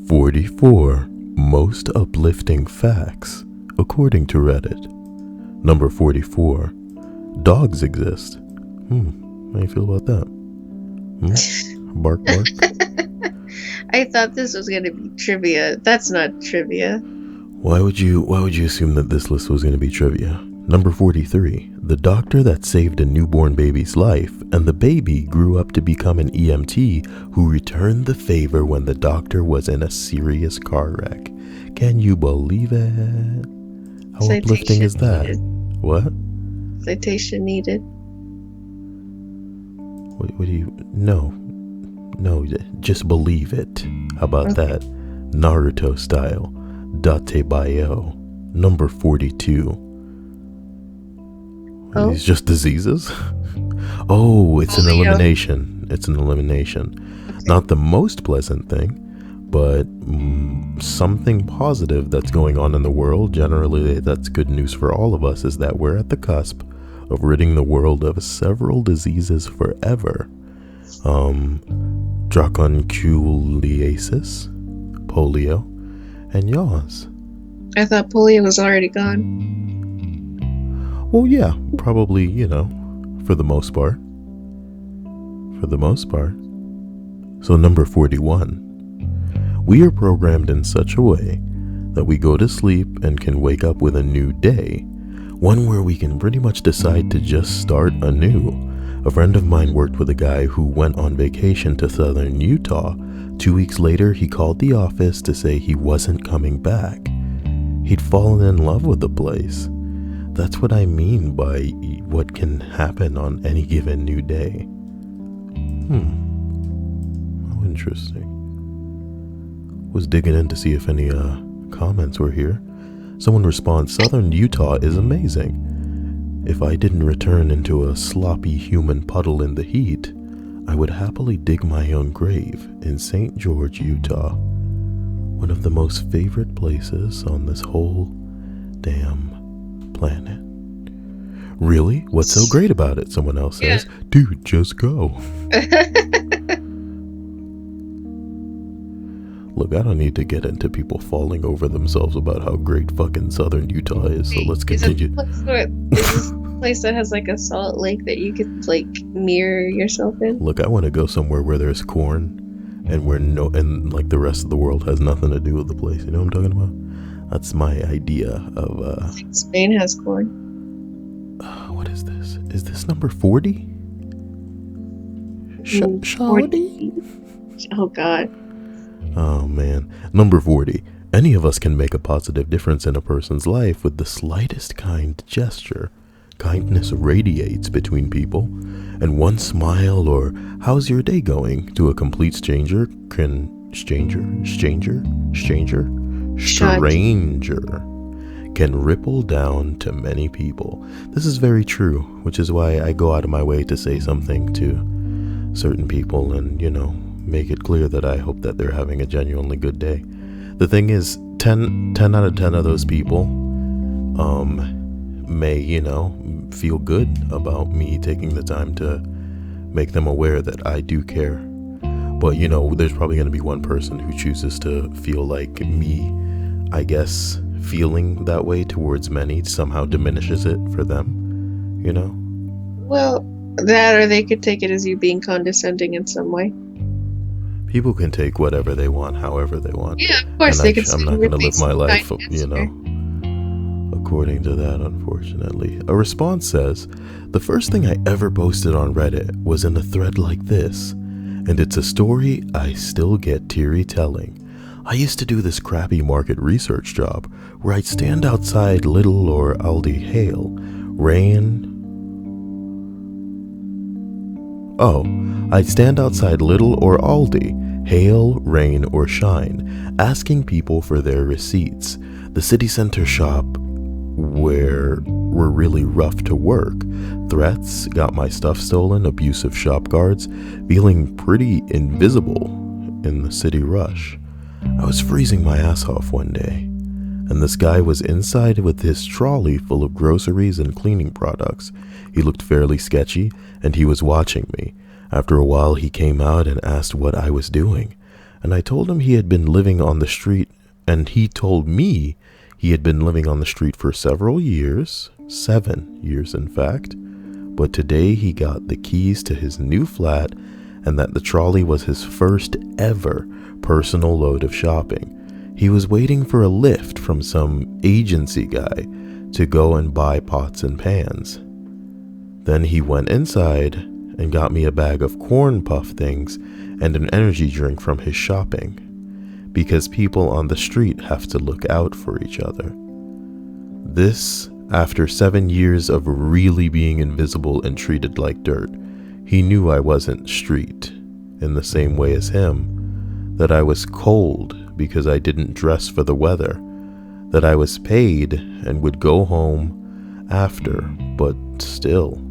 44 most uplifting facts according to Reddit. Number 44. Dogs exist. How do you feel about that? Bark, bark. I thought this was going to be trivia. That's not trivia. Why would you assume that this list was going to be trivia? Number 43. The doctor that saved a newborn baby's life, and the baby grew up to become an EMT who returned the favor when the doctor was in a serious car wreck. Can you believe it? How Citation uplifting is that? needed. What? Citation needed. What do you... No, just believe it. How about that? Naruto style. Datebayo. Number 42. Oh? These just diseases? Oh, it's an Polio. elimination. It's an elimination. Okay. Not the most pleasant thing, but something positive that's going on in the world. Generally, that's good news for all of us, is that we're at the cusp of ridding the world of several diseases forever. Dracunculiasis, polio, and yaws. I thought polio was already gone. Well, yeah, probably, for the most part. So number 41. We are programmed in such a way that we go to sleep and can wake up with a new day. One where we can pretty much decide to just start anew. A friend of mine worked with a guy who went on vacation to southern Utah. 2 weeks later, he called the office to say he wasn't coming back. He'd fallen in love with the place. That's what I mean by what can happen on any given new day. How interesting. Was digging in to see if any comments were here. Someone responds, Southern Utah is amazing. If I didn't return into a sloppy human puddle in the heat, I would happily dig my own grave in St. George, Utah. One of the most favorite places on this whole damn planet. Really? What's so great about it? Someone else says. Yeah. Dude, just go. Look, I don't need to get into people falling over themselves about how great fucking Southern Utah is, so let's continue. Is this a place that has like a salt lake that you could like mirror yourself in? Look, I want to go somewhere where there's corn and and like the rest of the world has nothing to do with the place. You know what I'm talking about? That's my idea of Spain has corn. what is this? Is this number 40? 40? Oh god. Oh man. Number 40. Any of us can make a positive difference in a person's life with the slightest kind gesture. Kindness radiates between people, and one smile or "How's your day going?" to a complete stranger can ripple down to many people. This is very true, which is why I go out of my way to say something to certain people and, make it clear that I hope that they're having a genuinely good day. The thing is, 10 out of 10 of those people may, feel good about me taking the time to make them aware that I do care. But, there's probably going to be one person who chooses to feel like me, I guess, feeling that way towards many somehow diminishes it for them, Well, that or they could take it as you being condescending in some way. People can take whatever they want, however they want. Yeah, of course and they could. I'm not going to live my life, answer. according to that, unfortunately. A response says, the first thing I ever posted on Reddit was in a thread like this, and it's a story I still get teary telling. I used to do this crappy market research job where I'd stand outside Lidl or Aldi I'd stand outside Lidl or Aldi, hail, rain, or shine, asking people for their receipts. The city center shop were really rough to work. Threats, got my stuff stolen, abusive shop guards, feeling pretty invisible in the city rush. I was freezing my ass off one day, and this guy was inside with his trolley full of groceries and cleaning products. He looked fairly sketchy, and he was watching me. After a while, he came out and asked what I was doing. And I told him he had been living on the street, and he told me he had been living on the street for several years, 7 years in fact, but today he got the keys to his new flat and that the trolley was his first ever personal load of shopping. He was waiting for a lift from some agency guy to go and buy pots and pans. Then he went inside and got me a bag of corn puff things and an energy drink from his shopping, because people on the street have to look out for each other. This, after 7 years of really being invisible and treated like dirt. He knew I wasn't street in the same way as him, that I was cold because I didn't dress for the weather, that I was paid and would go home after, but still.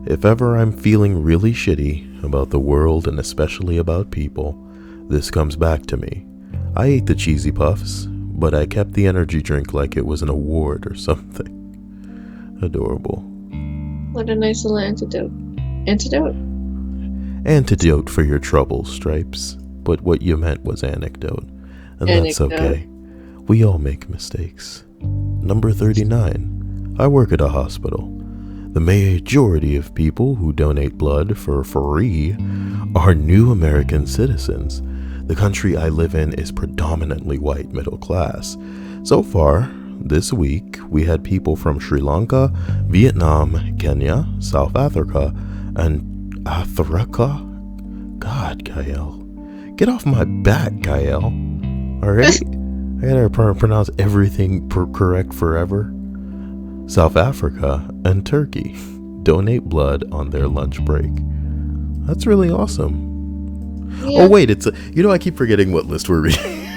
If ever I'm feeling really shitty about the world and especially about people, this comes back to me. I ate the cheesy puffs, but I kept the energy drink like it was an award or something. Adorable. What a nice little antidote. Antidote for your troubles, Stripes. But what you meant was anecdote. And that's okay. We all make mistakes. Number 39. I work at a hospital. The majority of people who donate blood for free are new American citizens. The country I live in is predominantly white middle class. So far, this week, we had people from Sri Lanka, Vietnam, Kenya, South Africa, and Africa? God, Gael. Get off my back, Gael. Alright? I gotta pronounce everything correct forever. South Africa and Turkey donate blood on their lunch break. That's really awesome. Yeah. Oh wait, I keep forgetting what list we're reading.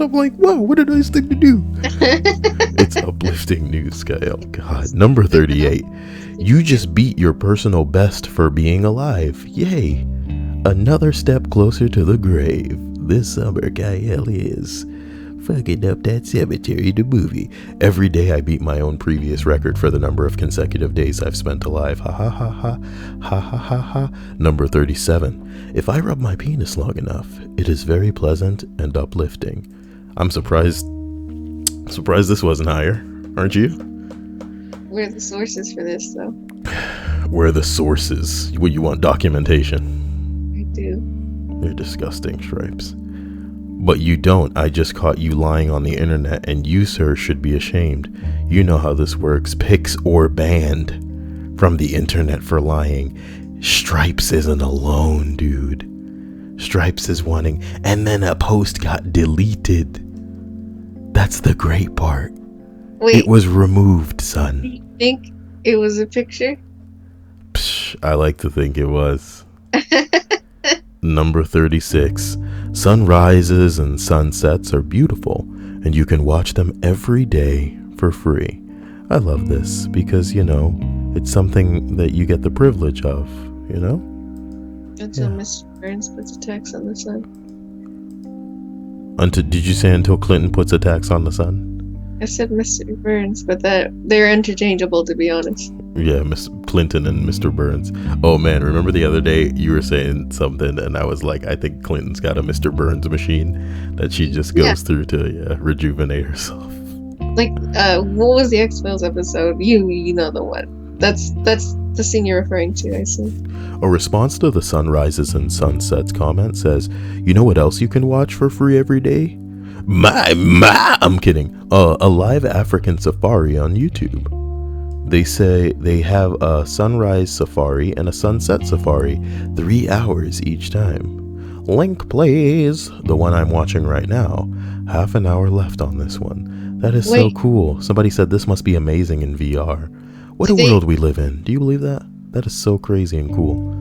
I'm like, whoa, what a nice thing to do. It's uplifting news, Gael. God. Number 38. You just beat your personal best for being alive. Yay. Another step closer to the grave. This summer, Gael is fucking up that cemetery, the movie. Every day I beat my own previous record for the number of consecutive days I've spent alive. Ha ha ha ha. Ha ha ha ha. Number 37. If I rub my penis long enough, it is very pleasant and uplifting. I'm surprised this wasn't higher, aren't you? Where are the sources for this, though? Where are the sources? What, you want documentation? I do. You're disgusting, Stripes. But you don't. I just caught you lying on the internet, and you, sir, should be ashamed. You know how this works. Pics or banned from the internet for lying. Stripes isn't alone, dude. Stripes is wanting, and then a post got deleted. That's the great part. Wait, it was removed, son. Do you think it was a picture? Psh, I like to think it was. Number 36. Sunrises and sunsets are beautiful, and you can watch them every day for free. I love this because, it's something that you get the privilege of, Until Mr. Burns puts a tax on the sun. Did you say until Clinton puts a tax on the sun? I said Mr. Burns, but they're interchangeable, to be honest. Yeah, Miss Clinton and Mr. Burns. Oh man, remember the other day you were saying something and I was like, I think Clinton's got a Mr. Burns machine that she just goes through to rejuvenate herself. Like, what was the X-Files episode? You know the one. That's the scene you're referring to, I see. A response to the sunrises and sunsets comment says, you know what else you can watch for free every day? I'm kidding. A live African safari on YouTube. They say they have a sunrise safari and a sunset safari, 3 hours each time. Link please. The one I'm watching right now. Half an hour left on this one. That is so cool. Somebody said this must be amazing in VR. What a world we live in. Do you believe that? That is so crazy and cool.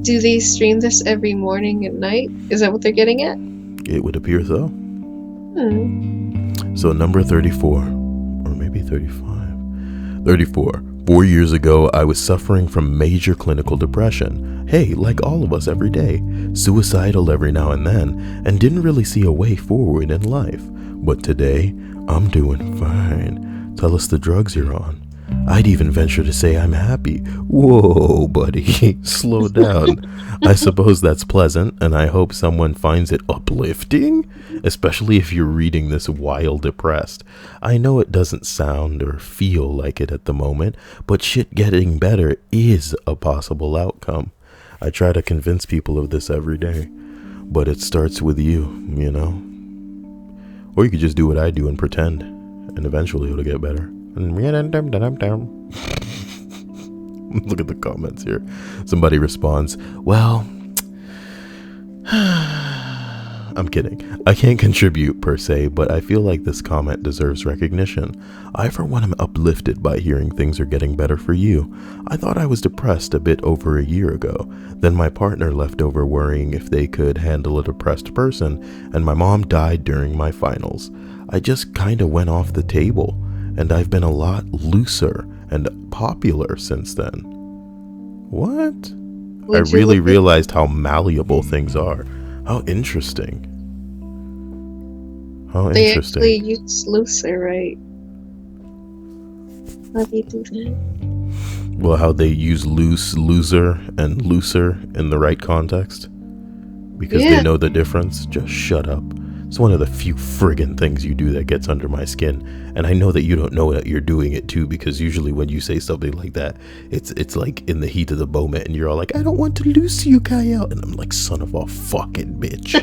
Do they stream this every morning and night? Is that what they're getting at? It would appear so. So number 34, or maybe 35. 34. 4 years ago, I was suffering from major clinical depression. Hey, like all of us every day. Suicidal every now and then, and didn't really see a way forward in life. But today, I'm doing fine. Tell us the drugs you're on. I'd even venture to say I'm happy. Whoa, buddy, slow down. I suppose that's pleasant, and I hope someone finds it uplifting, especially if you're reading this while depressed. I know it doesn't sound or feel like it at the moment, but shit getting better is a possible outcome. I try to convince people of this every day, but it starts with you, you know? Or you could just do what I do and pretend, and eventually it'll get better. Look at the comments here. Somebody responds, well, I'm kidding. I can't contribute per se, but I feel like this comment deserves recognition. I, for one, am uplifted by hearing things are getting better for you. I thought I was depressed a bit over a year ago. Then my partner left over worrying if they could handle a depressed person, and my mom died during my finals. I just kinda went off the table, and I've been a lot looser and popular since then. What? I really realized how malleable things are. How interesting. How They interesting. actually use looser, right? How do you do that? Well, how they use loser, and looser in the right context. Because they know the difference. Just shut up. It's one of the few friggin' things you do that gets under my skin. And I know that you don't know that you're doing it too, because usually when you say something like that, it's like in the heat of the moment and you're all like, I don't want to lose you, Kyle. And I'm like, son of a fucking bitch.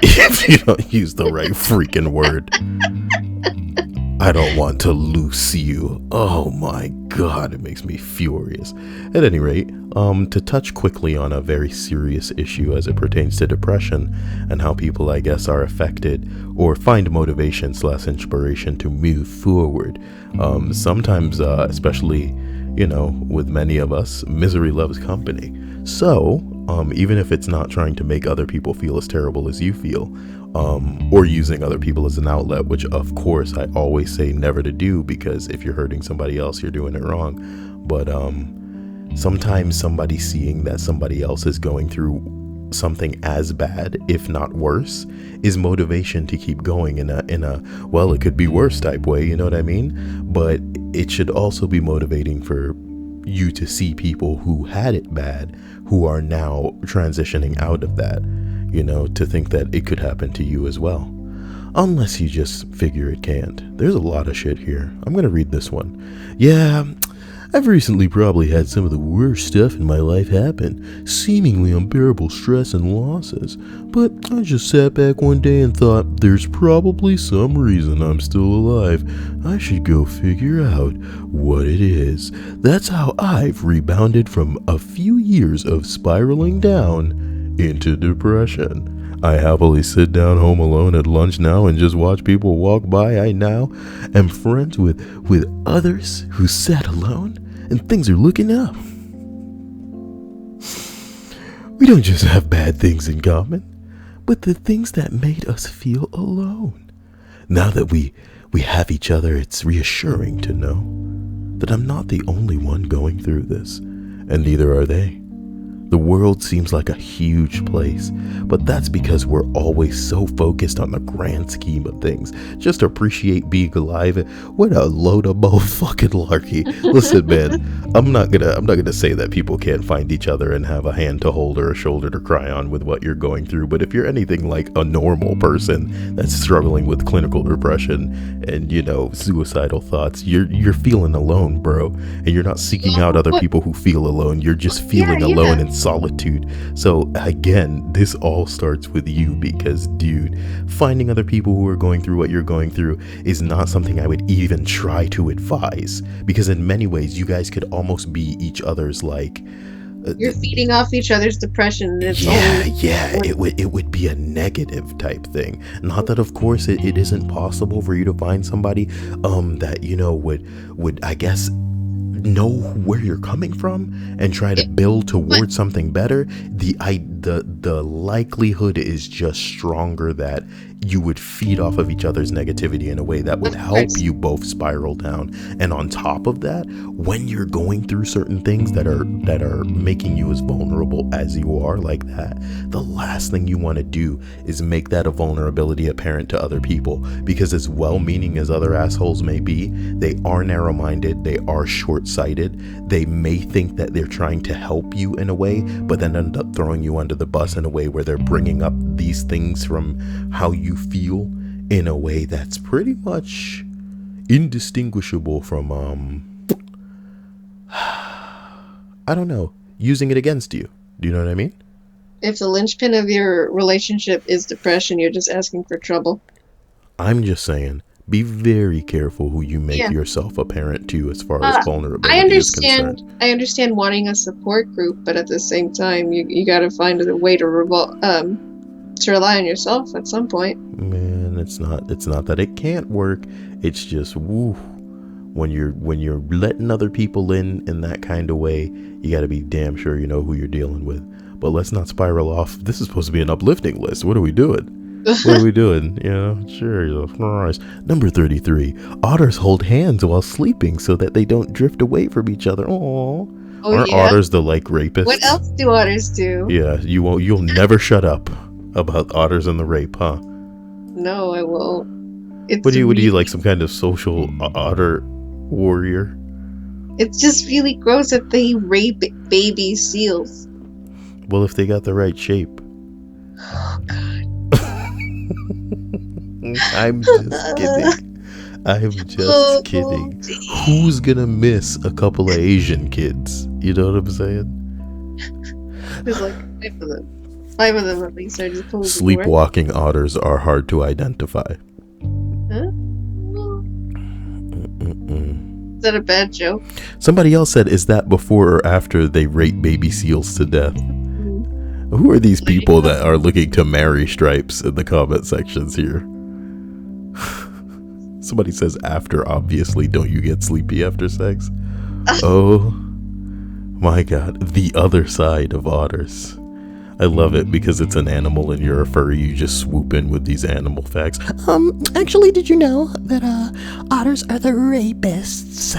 If you don't use the right freaking word. I don't want to loose you. Oh my god, it makes me furious. At any rate, to touch quickly on a very serious issue as it pertains to depression and how people, I guess, are affected or find motivation / inspiration to move forward. Sometimes, especially, you know, with many of us, misery loves company. So, even if it's not trying to make other people feel as terrible as you feel, or using other people as an outlet, which of course I always say never to do, because if you're hurting somebody else, you're doing it wrong. But sometimes somebody seeing that somebody else is going through something as bad, if not worse, is motivation to keep going in a well, it could be worse type way, you know what I mean? But it should also be motivating for you to see people who had it bad, who are now transitioning out of that, you know, to think that it could happen to you as well. Unless you just figure it can't. There's a lot of shit here. I'm gonna read this one. Yeah, I've recently probably had some of the worst stuff in my life happen, seemingly unbearable stress and losses, but I just sat back one day and thought, there's probably some reason I'm still alive. I should go figure out what it is. That's how I've rebounded from a few years of spiraling down into depression. I happily sit down home alone at lunch now and just watch people walk by. I now am friends with others who sat alone, and things are looking up. We don't just have bad things in common, but the things that made us feel alone. Now that we have each other, it's reassuring to know that I'm not the only one going through this, and neither are they. The world seems like a huge place, but that's because we're always so focused on the grand scheme of things. Just appreciate being alive. What a load of bull fucking larky. Listen, man, I'm not gonna say that people can't find each other and have a hand to hold or a shoulder to cry on with what you're going through. But if you're anything like a normal person that's struggling with clinical depression and, you know, suicidal thoughts, you're feeling alone, bro. And you're not seeking out other people who feel alone. You're just feeling alone in solitude. So again, this all starts with you, because dude, finding other people who are going through what you're going through is not something I would even try to advise, because in many ways you guys could almost be each other's like you're feeding off each other's depression. It would be a negative type thing. Not that of course it isn't possible for you to find somebody that, you know, would I guess know where you're coming from and try to Yeah, build but towards something better, the likelihood is just stronger that you would feed off of each other's negativity in a way that would of help course, you both spiral down. And on top of that, when you're going through certain things that are making you as vulnerable as you are like that, the last thing you want to do is make that a vulnerability apparent to other people, because as well-meaning as other assholes may be, they are narrow-minded, they are short-sighted, they may think that they're trying to help you in a way, but then end up throwing you under the bus in a way where they're bringing up these things from how you feel in a way that's pretty much indistinguishable from I don't know, using it against you. Do you know what I mean? if the linchpin of your relationship is depression, you're just asking for trouble. I'm just saying, be very careful who you make Yeah. yourself apparent to as far as Uh, I vulnerability is understand. concerned. I understand wanting a support group, but at the same time, you got to find a way to to rely on yourself at some point. Man, it's not that it can't work. It's just woo. When you're letting other people in that kind of way, you got to be damn sure you know who you're dealing with. But let's not spiral off. This is supposed to be an uplifting list. What are we doing? What are we doing? You know, sure. Nice. Number 33. Otters hold hands while sleeping so that they don't drift away from each other. Aww. Oh Aren't yeah. otters the like What rapists? else do otters do? Yeah, you'll never shut up about otters and the rape, huh? No, I won't. What It's do you really, like, some kind of social otter warrior? it's just really gross that they rape baby seals. Well, if they got the right shape. Oh God. I'm just kidding. I'm just Oh, kidding. geez. Who's gonna miss a couple of Asian kids? You know what I'm saying? There's like five of them. Five of them at least are just posing, right? Sleepwalking otters are hard to identify. Huh? Is that a bad joke? Somebody else said, is that before or after they rape baby seals to death? Who are these people that are looking to marry Stripes in the comment sections here? Somebody says after, obviously. Don't you get sleepy after sex? Oh my god. The other side of otters. I love it because it's an animal and you're a furry. You just swoop in with these animal facts. Actually, did you know that otters are the rapists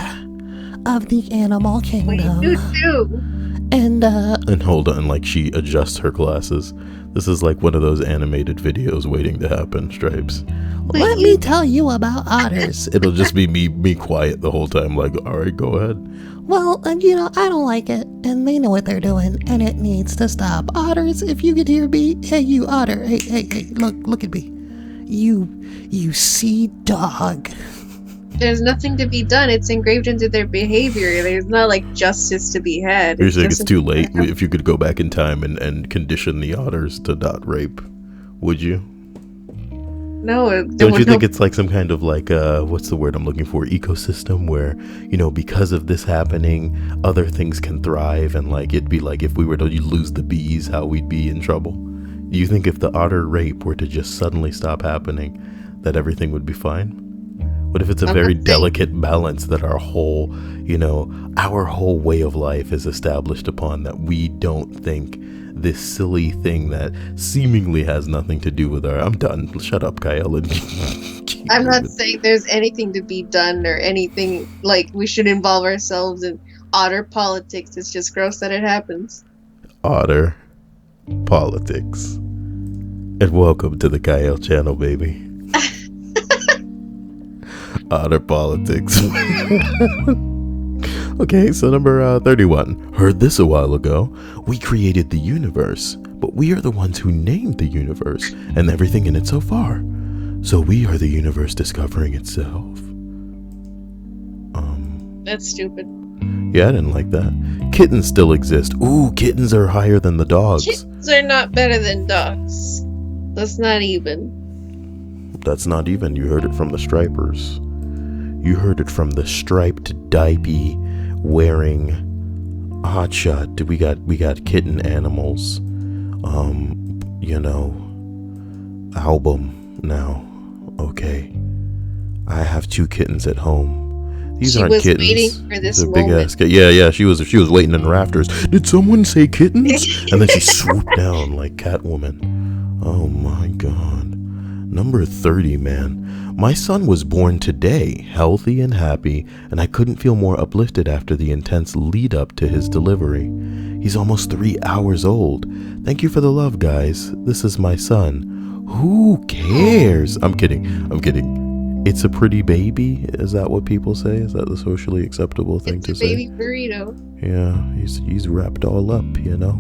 of the animal Wait, kingdom? too. And And hold on, like she adjusts her glasses. This is like one of those animated videos waiting to happen, Stripes. let me tell you about otters. It'll just be me quiet the whole time, like, alright, go ahead. Well, I don't like it, and they know what they're doing, and it needs to stop. Otters, if you could hear me, hey, you otter, hey, look at me. You sea dog. There's nothing to be done. It's engraved into their behavior. There's not like justice to be had. You're saying it's doesn't- too late? If you could go back in time and condition the otters to not rape, would you? No, Don't you think it's like some kind of like what's the word I'm looking for, ecosystem where, you know, because of this happening, other things can thrive, and like it'd be like if we were to lose the bees, how we'd be in trouble. Do you think if the otter rape were to just suddenly stop happening, that everything would be fine? What if it's a I'm very not saying- delicate balance that our whole way of life is established upon, that we don't think this silly thing that seemingly has nothing to do with our... I'm done. Shut up, Kyle. I'm not saying there's anything to be done or anything like we should involve ourselves in otter politics. It's just gross that it happens. Otter politics. And welcome to the Kyle channel, baby. Otter politics. Okay, so number 31. Heard this a while ago. We created the universe, but we are the ones who named the universe and everything in it so far. So we are the universe discovering itself. That's stupid. Yeah, I didn't like that. Kittens still exist. Ooh, kittens are higher than the dogs. Kittens are not better than dogs. That's not even. That's not even. You heard it from the stripers. You heard it from the striped, diaper wearing hotshot. We got kitten animals. Album now. Okay. I have 2 kittens at home. These She aren't was kittens. waiting for These this are big moment. ass yeah, she was waiting in the rafters. Did someone say kittens? And then she swooped down like Catwoman. Oh my god. Number 30, man. My son was born today, healthy and happy, and I couldn't feel more uplifted after the intense lead up to his delivery. He's almost 3 hours old. Thank you for the love, guys. This is my son. Who cares? I'm kidding. It's a pretty baby. Is that what people say? Is that the socially acceptable thing to It's a say? baby burrito. Yeah, he's wrapped all up, you know.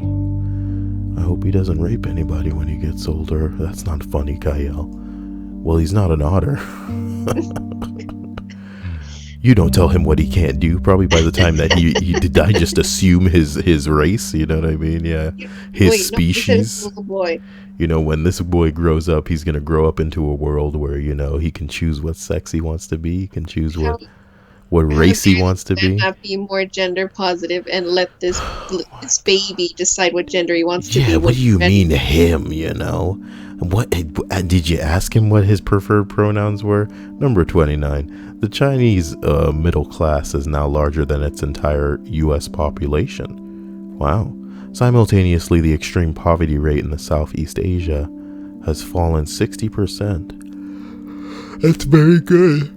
I hope he doesn't rape anybody when he gets older. That's not funny, Kyle. Well, he's not an otter. You don't tell him what he can't do. Probably by the time that he did, I just assume his race. You know what I mean? Yeah, his species. No, little boy. You know, when this boy grows up, he's gonna grow up into a world where, you know, he can choose what sex he wants to be. He can choose what race he wants to be. Not be more gender positive and let this baby decide what gender he wants to be. Yeah, what do you mean him? You know, what did you ask him what his preferred pronouns were? Number 29. The Chinese middle class is now larger than its entire U.S. population. Wow. Simultaneously, the extreme poverty rate in the Southeast Asia has fallen 60%. That's very good.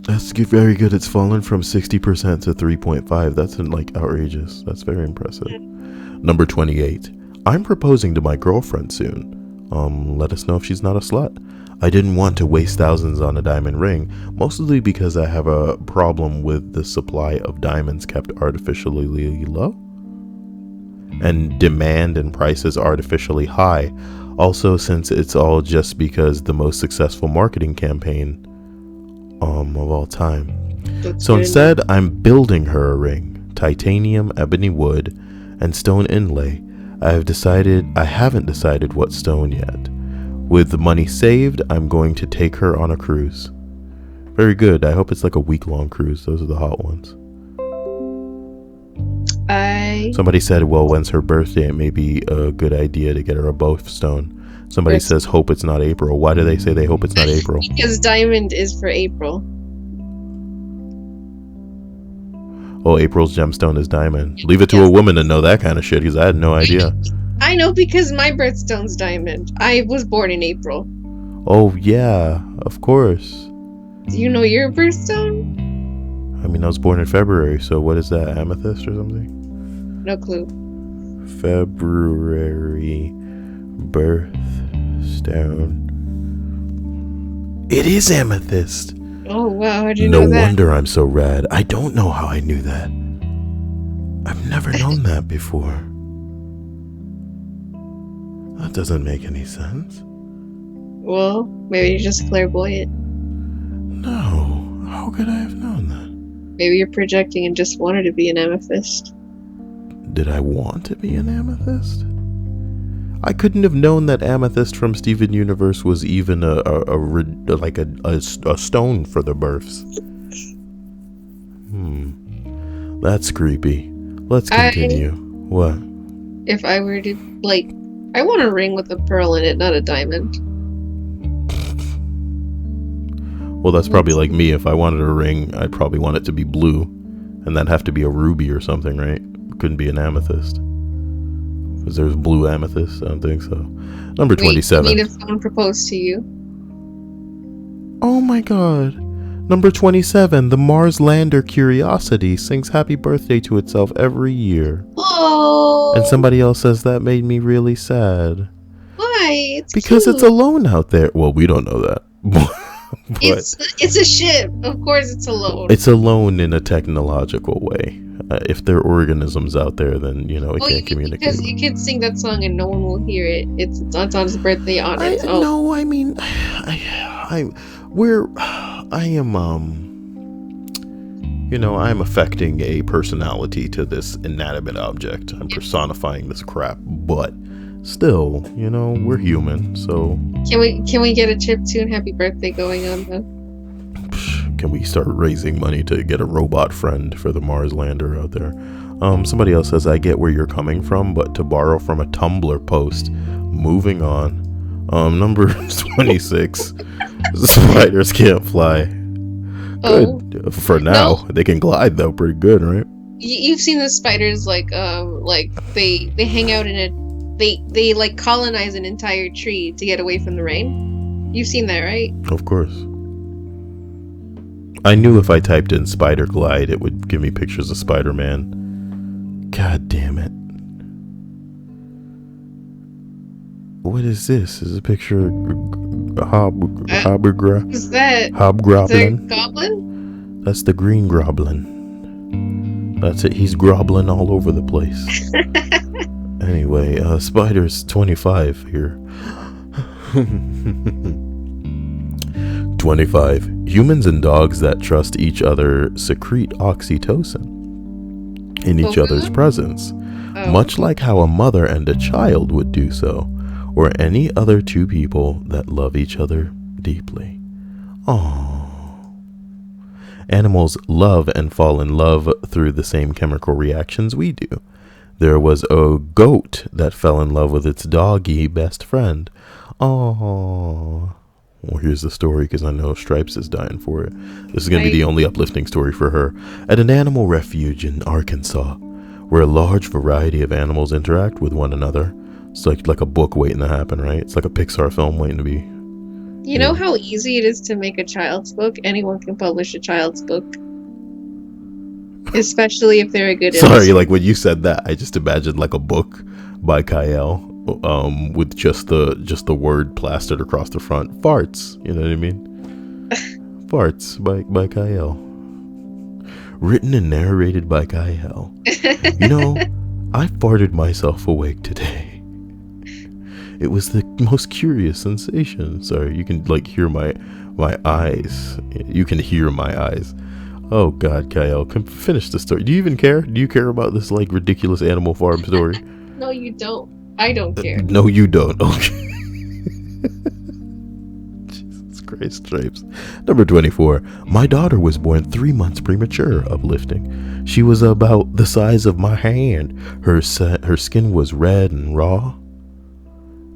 That's very good. It's fallen from 60% to 3.5. That's outrageous. That's very impressive. Number 28. I'm proposing to my girlfriend soon. Let us know if she's not a slut. I didn't want to waste thousands on a diamond ring, mostly because I have a problem with the supply of diamonds kept artificially low, and demand and prices artificially high. Also, since it's all just because the most successful marketing campaign of all time. So instead, I'm building her a ring, titanium, ebony wood, and stone inlay. I haven't decided what stone yet. With the money saved, I'm going to take her on a cruise. Very good. I hope it's like a week-long cruise. Those are the hot ones. Somebody said, well, when's her birthday? It may be a good idea to get her a both stone. Somebody says, hope it's not April. Why do they say they hope it's not April? Because diamond is for April. Oh, April's gemstone is diamond. Leave it to a woman to know that kind of shit, because I had no idea. I know because my birthstone's diamond. I was born in April. Oh, yeah, of course. Do you know your birthstone? I mean, I was born in February, so what is that, amethyst or something? No clue. February birthstone. It is amethyst. Oh, wow, how'd you know that? No wonder I'm so rad. I don't know how I knew that. I've never known that before. That doesn't make any sense. Well, maybe you're just clairvoyant. No. How could I have known that? Maybe you're projecting and just wanted to be an amethyst. Did I want to be an amethyst? I couldn't have known that amethyst from Steven Universe was even a stone for the births. That's creepy. Let's continue. What? If I were to, I want a ring with a pearl in it, not a diamond. Well, that's probably like me. If I wanted a ring, I'd probably want it to be blue. And that'd have to be a ruby or something, right? Couldn't be an amethyst. Because there's blue amethyst. I don't think so. Number 27. You mean if someone proposed to you? Oh my god. Number 27. The Mars lander Curiosity sings happy birthday to itself every year. Oh. And somebody else says that made me really sad. Why? It's because cute. It's alone out there. Well, we don't know that. It's a ship. Of course it's alone. It's alone in a technological way. If there are organisms out there, then, it can't communicate. Because you could sing that song and no one will hear it. It's on his birthday on its own. No, I mean, I'm affecting a personality to this inanimate object. I'm personifying this crap, but still, we're human, so. Can we get a chiptune happy birthday going on though? Can we start raising money to get a robot friend for the Mars lander out there? Somebody else says, I get where you're coming from, but to borrow from a Tumblr post. Moving on. Number 26. Spiders can't fly. Oh, Good for no, now. They can glide though, pretty good, right? you've seen the spiders like they hang out in a they like colonize an entire tree to get away from the rain. You've seen that, right? Of course. I knew if I typed in spider glide, it would give me pictures of Spider-Man. God damn it. What is this? Is a picture of Hobgoblin? Is that a Hobgoblin? goblin? That's the green goblin. That's it. He's grobbling all over the place. Anyway, Spider's 25 here. 25. Humans and dogs that trust each other secrete oxytocin in each other's presence, much like how a mother and a child would do so, or any other two people that love each other deeply. Aww. Animals love and fall in love through the same chemical reactions we do. There was a goat that fell in love with its doggy best friend. Aww. Well, here's the story, because I know Stripes is dying for it. This is going to be the only uplifting story for her. At an animal refuge in Arkansas, where a large variety of animals interact with one another. It's like a book waiting to happen, right? It's like a Pixar film waiting to be... You know how easy it is to make a child's book? Anyone can publish a child's book. Especially if they're a good Sorry, like when you said that, I just imagined like a book by Kyle, with just the word plastered across the front. Farts, you know what I mean? Farts by Kyle. Written and narrated by Kyle. You know, I farted myself awake today. It was the most curious sensation. Sorry, you can like hear my eyes. You can hear my eyes. Oh God, Kyle, come finish the story. Do you even care? Do you care about this like ridiculous Animal Farm story? No, you don't. I don't care. No, you don't. Okay. Jesus Christ, Stripes. Number 24. My daughter was born 3 months premature. Uplifting. She was about the size of my hand. Her skin was red and raw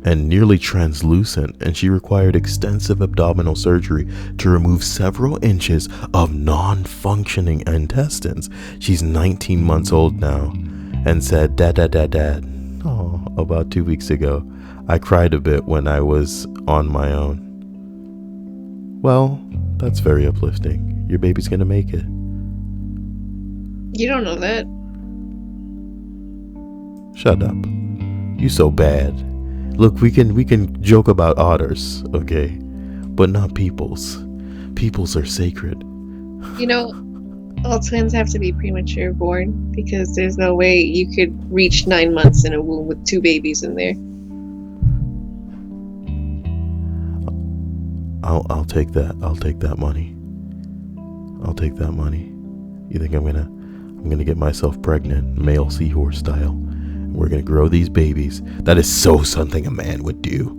and nearly translucent, and she required extensive abdominal surgery to remove several inches of non-functioning intestines. She's 19 months old now and said, Dad. Oh, about 2 weeks ago. I cried a bit when I was on my own. Well, that's very uplifting. Your baby's gonna make it. You don't know that. Shut up. You so bad. Look, we can joke about otters, okay? But not peoples. Peoples are sacred. You know, all twins have to be premature born because there's no way you could reach 9 months in a womb with 2 babies in there. I'll take that. I'll take that money. I'll take that money. You think I'm gonna get myself pregnant, male seahorse style? We're gonna grow these babies. That is so something a man would do.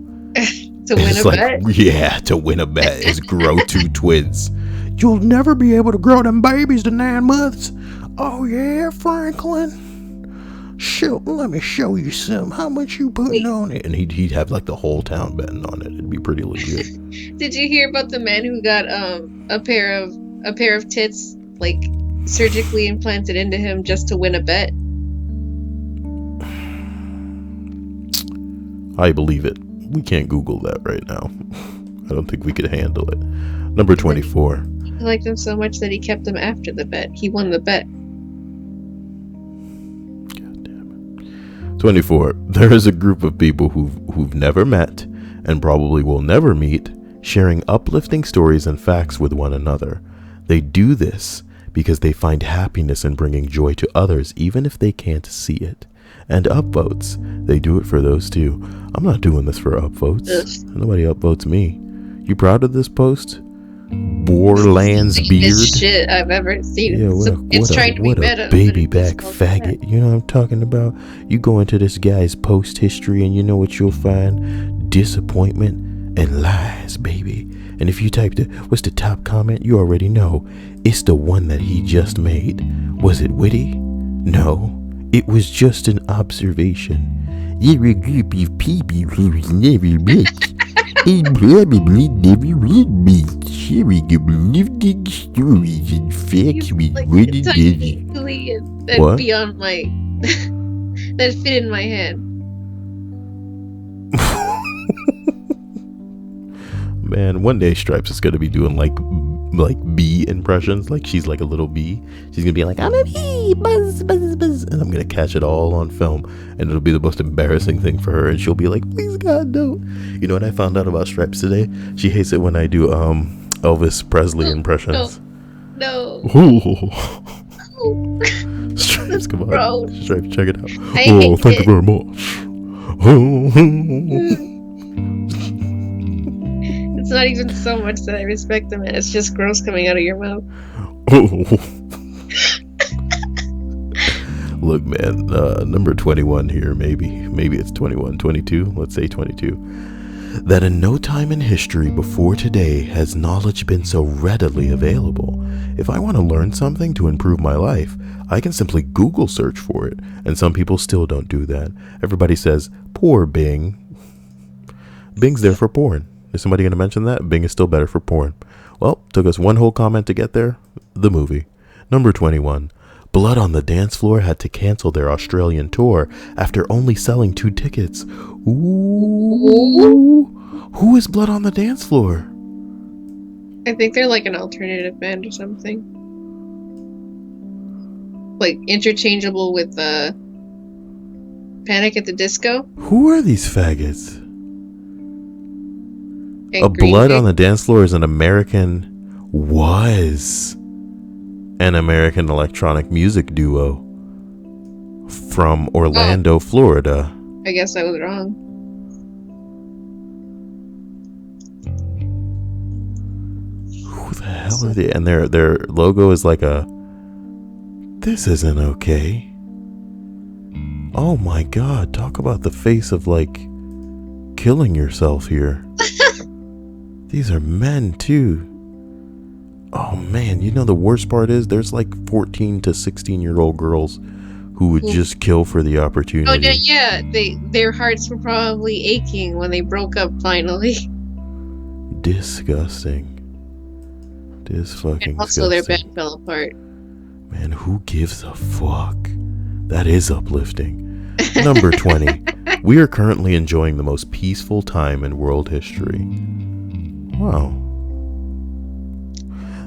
To win a bet? Yeah, to win a bet is grow 2 twins. You'll never be able to grow them babies to 9 months. Oh yeah, Franklin. Shoot, let me show you some. How much you putting on it? And he'd have like the whole town betting on it. It'd be pretty legit. Did you hear about the man who got a pair of tits like surgically implanted into him just to win a bet? I believe it. We can't Google that right now. I don't think we could handle it. Number 24. He liked them so much that he kept them after the bet. He won the bet. God damn it. 24. There is a group of people who've never met and probably will never meet, sharing uplifting stories and facts with one another. They do this because they find happiness in bringing joy to others, even if they can't see it. And upvotes, they do it for those too. I'm not doing this for upvotes. Nobody upvotes me. You proud of this post? Borland's beard. Shit I've ever seen. Yeah, It's trying to be meta. Baby back faggot. You know what I'm talking about? You go into this guy's post history and you know what you'll find? Disappointment and lies, baby. And if you type what's the top comment? You already know. It's the one that he just made. Was it witty? No. It was just an observation. You're a group of people who's never met and probably never will meet. sharing uplifting stories and facts with Like one a tiny alien that What? beyond my that fit in my hand. Man, one day Stripes is gonna be doing like bee impressions. Like she's like a little bee. She's gonna be like, I'm a bee, buzz, buzz, buzz, and I'm gonna catch it all on film, and it'll be the most embarrassing thing for her. And she'll be like, please God, don't. You know what I found out about Stripes today? She hates it when I do Elvis Presley impressions. No. Oh. Stripes, come on. Gross. Stripes, check it out. I hate thank it. you very much. It's not even so much that I respect them, it's just gross coming out of your mouth. Look, man, number 21 here, maybe it's 21, 22, let's say 22. That in no time in history before today has knowledge been so readily available. If I want to learn something to improve my life, I can simply Google search for it, and some people still don't do that. Everybody says, poor Bing. Bing's there for porn. Is somebody going to mention that? Bing is still better for porn. Well, took us one whole comment to get there. The movie. Number 21. Blood on the Dance Floor had to cancel their Australian tour after only selling 2 tickets. Ooh. Who is Blood on the Dance Floor? I think they're like an alternative band or something. Like interchangeable with Panic at the Disco. Who are these faggots? And A Green Blood Day. on the Dance Floor is an American electronic music duo from Orlando, Florida. I guess I was wrong. Who the hell are they? And their logo is like a, this isn't okay. Oh my God, talk about the face of like killing yourself here. These are men too. Oh man, you know the worst part is there's like 14 to 16-year-old girls who would just kill for the opportunity. Oh yeah. Their hearts were probably aching when they broke up finally. Disgusting. And also their band fell apart. Man, who gives a fuck? That is uplifting. Number 20. We are currently enjoying the most peaceful time in world history. Wow.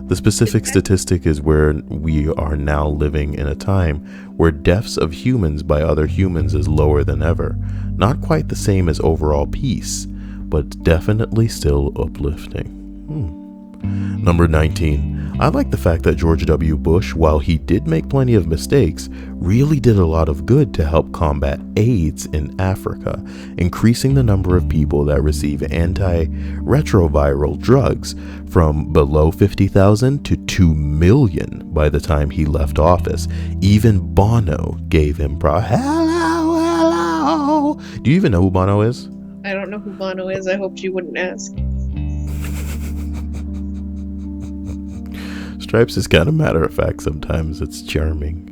The specific statistic is where we are now living in a time where deaths of humans by other humans is lower than ever. Not quite the same as overall peace, but definitely still uplifting. Number 19. I like the fact that George W. Bush, while he did make plenty of mistakes, really did a lot of good to help combat AIDS in Africa, increasing the number of people that receive antiretroviral drugs from below 50,000 to 2 million by the time he left office. Even Bono gave him hello. Do you even know who Bono is? I don't know who Bono is. I hoped you wouldn't ask. Stripes is kind of matter of fact sometimes. It's charming.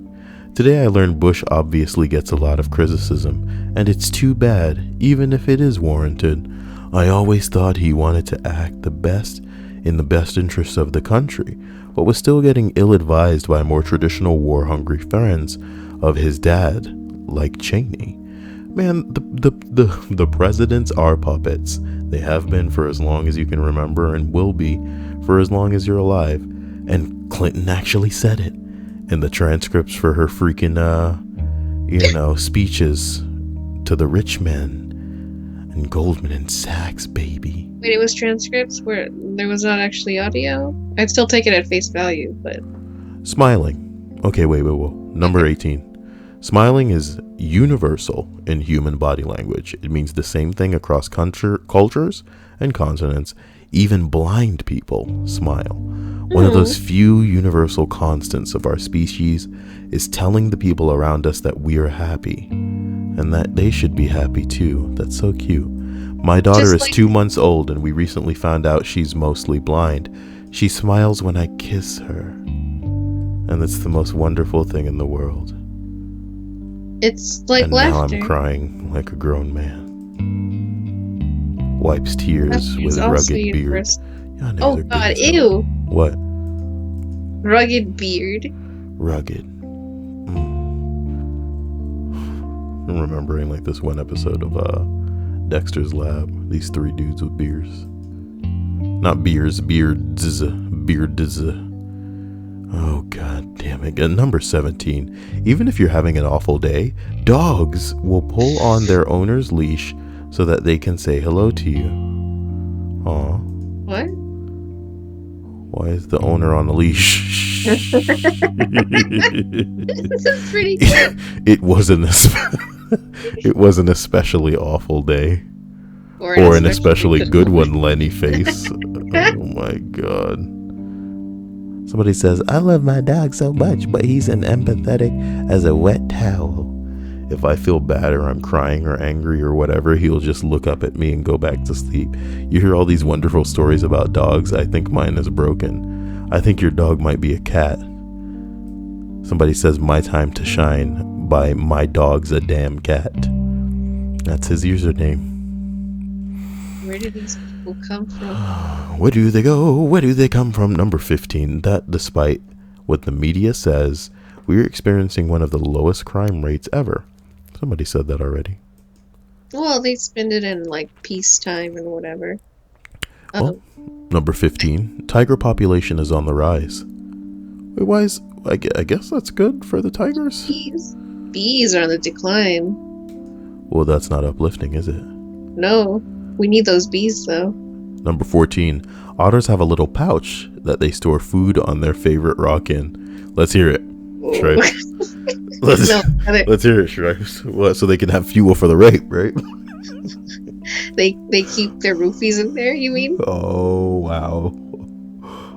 Today I learned Bush obviously gets a lot of criticism, and it's too bad, even if it is warranted. I always thought he wanted to act the best in the best interests of the country, but was still getting ill-advised by more traditional war-hungry friends of his dad, like Cheney. Man, the presidents are puppets. They have been for as long as you can remember and will be for as long as you're alive. And Clinton actually said it in the transcripts for her freaking, speeches to the rich men and Goldman and Sachs, baby. Wait, it was transcripts where there was not actually audio? I'd still take it at face value, but... Smiling. Okay, wait. Number 18. Smiling is universal in human body language. It means the same thing across cultures and continents. Even blind people smile. One of those few universal constants of our species is telling the people around us that we are happy and that they should be happy too. That's so cute. My daughter is 2 months old and we recently found out she's mostly blind. She smiles when I kiss her. And it's the most wonderful thing in the world. It's like and laughter. Now I'm crying like a grown man. Wipes tears with a also rugged beard. universal. Y'all niggas Oh are good god, as hell. ew. What? Rugged beard. Rugged. I'm remembering like this one episode of Dexter's Lab. These three dudes with beers. Not beers, beards. Beards. Oh god damn it. And number 17. Even if you're having an awful day, dogs will pull on their owner's leash so that they can say hello to you. Aw. What? Why is the owner on a leash? This is pretty good. It wasn't it was an especially awful day. Or an especially good one, Lenny face. Oh my god. Somebody says, I love my dog so much, but he's as empathetic as a wet towel. If I feel bad or I'm crying or angry or whatever, he'll just look up at me and go back to sleep. You hear all these wonderful stories about dogs. I think mine is broken. I think your dog might be a cat. Somebody says, my time to shine by my dog's a damn cat. That's his username. Where do these people come from? Where do they go? Where do they come from? Number 15. That despite what the media says, we're experiencing one of the lowest crime rates ever. Somebody said that already. Well, they spend it in like peacetime and whatever. Well, number 15. Tiger population is on the rise. Wait, why is... I guess that's good for the tigers? Bees are on the decline. Well, that's not uplifting, is it? No. We need those bees, though. Number 14. Otters have a little pouch that they store food on their favorite rock in. Let's hear it, Stripes. Let's hear it, Stripes. What? So they can have fuel for the rape, right? They keep their roofies in there, you mean? Oh, wow.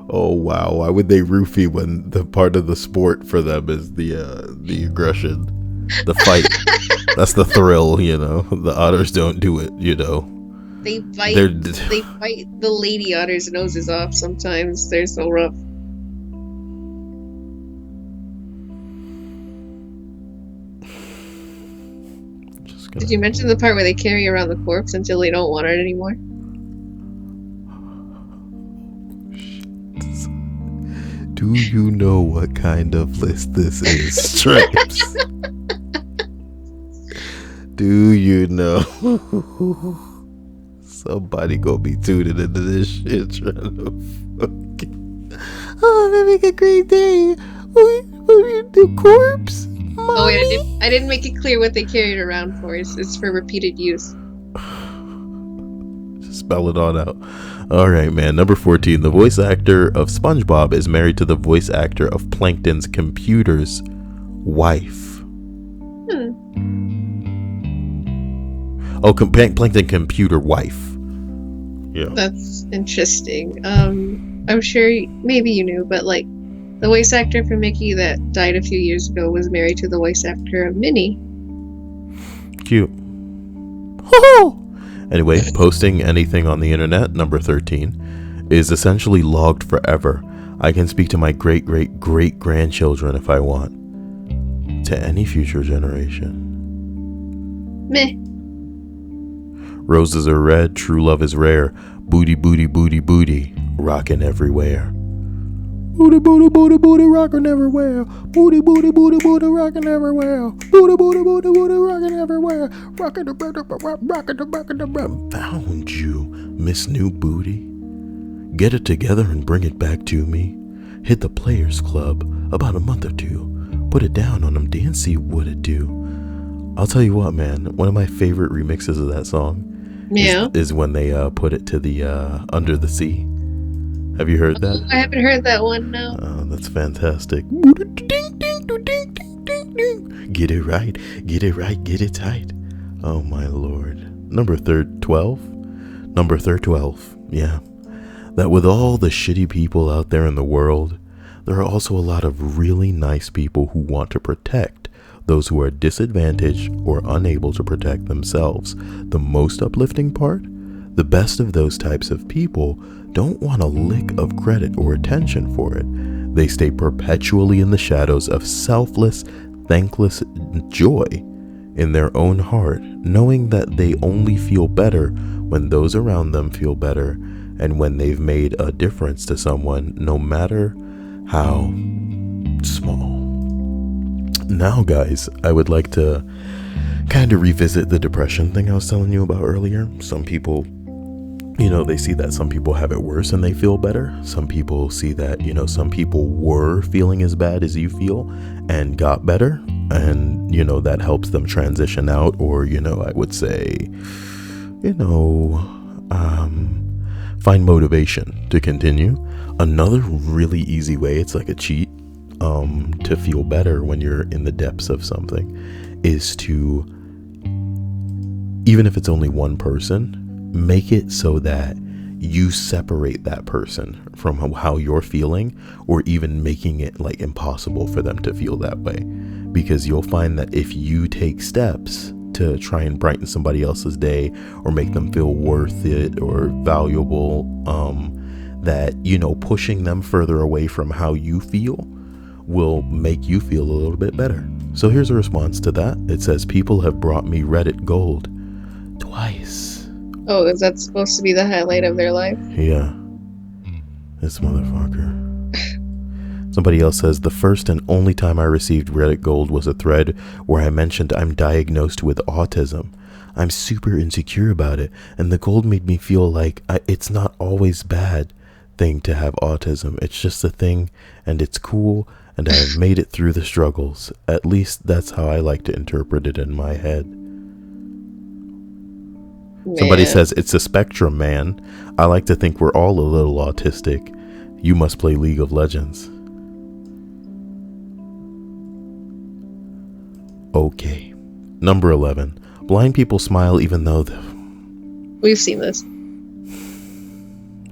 Oh, wow. Why would they roofie when the part of the sport for them is the aggression, the fight? That's the thrill, you know. The otters don't do it, you know. They bite the lady otter's noses off sometimes. They're so rough. Did you mention the part where they carry around the corpse until they don't want it anymore? Do you know what kind of list this is, Stripes? Do you know? Somebody gonna be tuning into this shit trying to fucking... Oh, that make a great day. The corpse? Mommy? Oh wait, I didn't make it clear what they carried around for. It's for repeated use. Spell it on out. Alright, man. Number 14. The voice actor of SpongeBob is married to the voice actor of Plankton's computer's wife. Oh, Plankton computer wife. Yeah. That's interesting. I'm sure maybe you knew, but like the voice actor for Mickey that died a few years ago was married to the voice actor of Minnie. Cute. Anyway, posting anything on the internet, number 13, is essentially logged forever. I can speak to my great-great-great-grandchildren if I want. To any future generation. Meh. Roses are red, true love is rare. Booty, booty, booty, booty, rockin' everywhere. Booty, booty, booty, booty, rockin' everywhere. Booty, booty, booty, booty, rockin' everywhere. Booty, booty, booty, booty, rockin' everywhere. Rockin' the found you, Miss New Booty. Get it together and bring it back to me. Hit the Players Club about a month or two. Put it down on them, dance, see what it do. I'll tell you what, man. One of my favorite remixes of that song is when they put it to the Under the Sea. Have you heard that? I haven't heard that one, no. Oh, that's fantastic. Get it right, get it right, get it tight. Oh my lord. Number 12. Number 12. Yeah. That with all the shitty people out there in the world, there are also a lot of really nice people who want to protect those who are disadvantaged or unable to protect themselves. The most uplifting part? The best of those types of people don't want a lick of credit or attention for it. They stay perpetually in the shadows of selfless, thankless joy in their own heart, knowing that they only feel better when those around them feel better, and when they've made a difference to someone, no matter how small. Now, guys, I would like to kind of revisit the depression thing I was telling you about earlier. Some people, they see that some people have it worse and they feel better. Some people see that, some people were feeling as bad as you feel and got better. And, that helps them transition out, or, I would say, find motivation to continue. Another really easy way, it's like a cheat, to feel better when you're in the depths of something, is to, even if it's only one person, make it so that you separate that person from how you're feeling, or even making it like impossible for them to feel that way. Because you'll find that if you take steps to try and brighten somebody else's day or make them feel worth it or valuable, that, pushing them further away from how you feel will make you feel a little bit better. So here's a response to that. It says, people have brought me Reddit gold twice. Oh, is that supposed to be the highlight of their life? Yeah. This motherfucker. Somebody else says, the first and only time I received Reddit gold was a thread where I mentioned I'm diagnosed with autism. I'm super insecure about it, and the gold made me feel like it's not always bad thing to have autism. It's just a thing, and it's cool, and I've made it through the struggles. At least that's how I like to interpret it in my head. Man. Somebody says, it's a spectrum, man. I like to think we're all a little autistic. You must play League of Legends. Okay. Number 11. Blind people smile even though we've seen this.